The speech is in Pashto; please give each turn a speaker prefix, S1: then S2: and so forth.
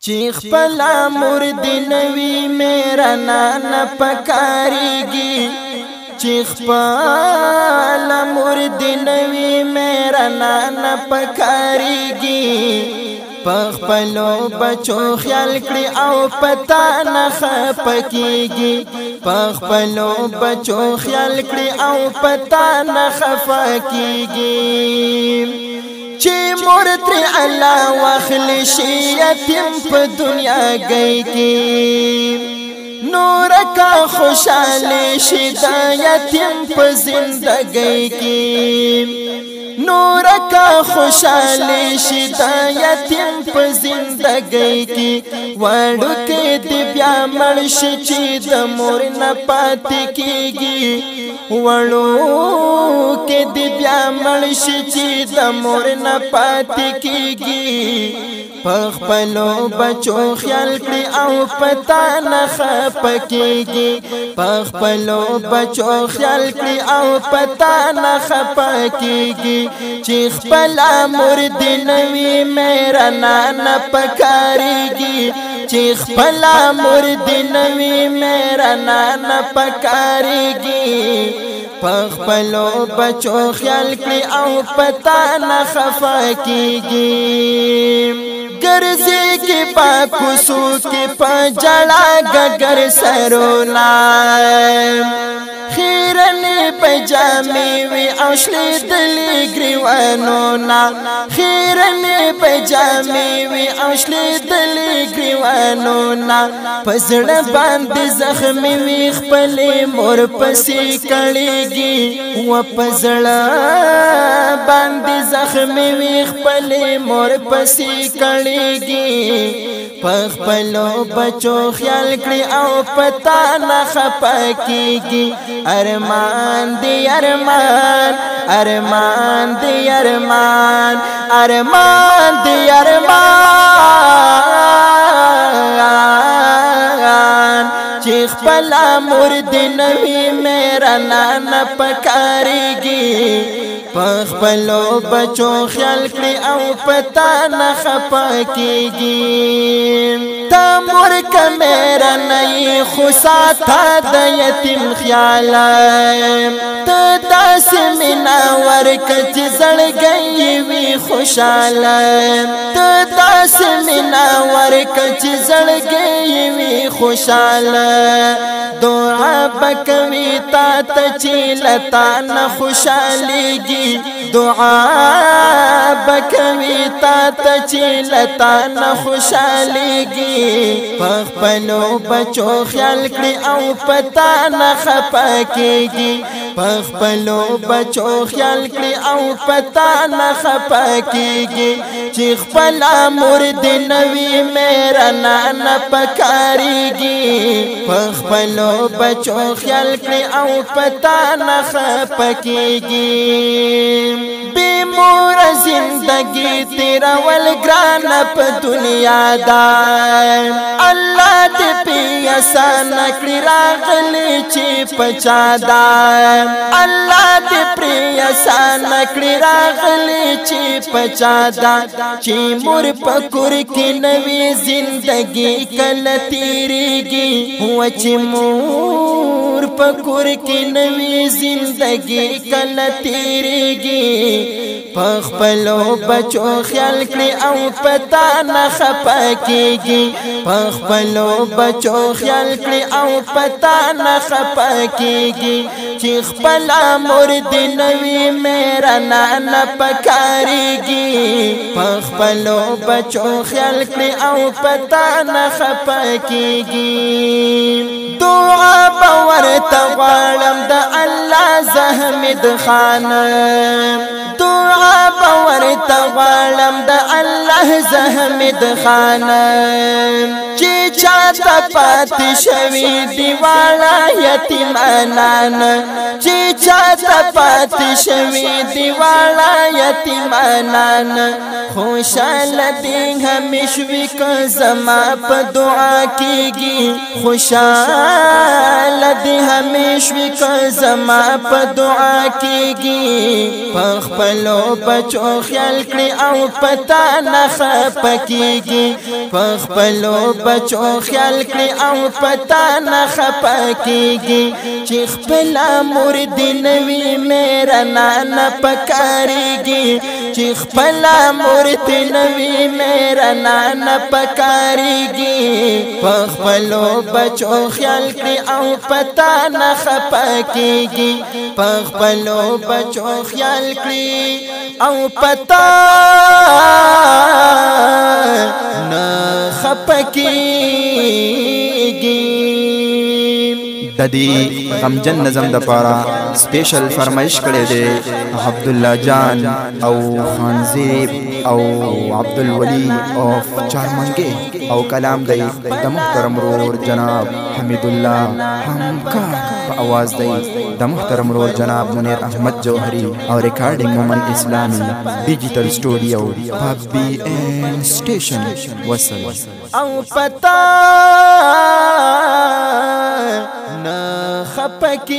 S1: چې خپل مردن وی میرا نانا پکاريږي چې خپل مردن وی میرا نانا پکاريږي پخپلو بچو خیال کړی او پتا نه خپکیږي پخپلو بچو خیال کړی او پتا نه خفکیږي چې مور تر الله واخل شي یتیم په دنیا گئی کی نور کا خوشاله شي د یتیم په زندګۍ کی نور کا خوشاله شي د یتیم په زندګۍ کی وړو کې دی بیا مړ شي چې د مور نه پاتې کیږي وړو کې دی بیا مړ شي چې د مور نه پاتې کیږي پخپلو بچو خیال کړی او پتا نه خپکیږي پخپلو بچو خیال کړی او پتا نه خپکیږي چې خپل مردن وی میرا نانا پکاريږي چې خپل مردن وی میرا نانا پکاريږي پخپلو بچو خیال کړی او پتا نه خفکیږي ګرځي کې پاکو سو کې پجړا ګګر سرونا خیرنی پجامی وی اوشلی دلی گریوانو نا خیرنی پجامی وی اوشلی دلی گریوانو نا پزړ باندې زخمی وی خپل مور پسې کړيږي و پزړ باندې زخمی وی خپل مور پسې کړيږي پخپلو بچو خیال کړی او پتا نه خپکیږي ارمان دی ارمان ارمان دی ارمان ارمان دی ارمان چې خپل مردن وی میرا نانا پکاريږي پخپلو بچو خیال کړی او پتا نه خپکیږي تا مور کا میرا نئی خساتا د یتیم خیال تا داس منا ورک چې زړګي وی خوشاله تا داس منا ورک چې زړګي وی خوشاله دعا بکوي تا ته لتا نه خوشاليږي دعا بکوي تا ته لتا نه خوشاليږي پخپلو بچو خیال کړی او پتا نه خپکیږي پخپلو بچو خیال کړی او پتا نه خپکیږي چې خپل مردن وی میرا نانا پکاريږي پخپلو بچو خیال کړی او پتا نه خپکیږي بے مور زندگی تیرا ولګران په دنیا دا الله دې پیاسان کړی راغلی چې پچا دا الله دې پیاسان کړی راغلی چې پچا دا چې مور پکور کې نوې زندگی کله تیریږي هو چې مور پکور کې نوې زندگی کله تیریږي پخپلو بچو خیال کړی او پتا نه خپکیږي پخپلو بچو خیال کړی او پتا نه خپکیږي چې خپل مردن وی میرا نانا پکاريږي پخپلو بچو خیال کړی او پتا نه خپکیږي دعا باور ته غواړم د الله زحمت خان دعا باور ته غواړم د الله زحمت خان چې چاته پاتې شوی دیواله یتیمانان چې چاته پاتې شوی دیواله یتیمانان خوشاله دې همیش وي که زما په دعا کېږي خوشاله دې همیش وي که زما په دعا کېږي پخپلو بچو خیال کړی او پتا نه خپکیږي خپلو بچو خیال کړي او پتا نه خپکیږي چې خپل مور دې نوي میرا نه پکاريږي چې خپل مور دې نوي میرا نه پکاريږي خپلو بچو خیال کړي او پتا نه خپکیږي خپلو بچو خیال کړي او پتا نه خپکیږي د دې غمجن نظم د پاره سپیشل فرمایش کړی دی عبدالله جان او خانزیب او عبدالولی او چارمنګي او کلام دی د محترم رور جناب حمید الله همکار په आवाज دی د محترم رور جناب منیر احمد جوهری او ریکارډینګ مومن اسلامي ډیجیټل سټوډیو پبی ان سټیشن وصل او پتا نه خپکیږي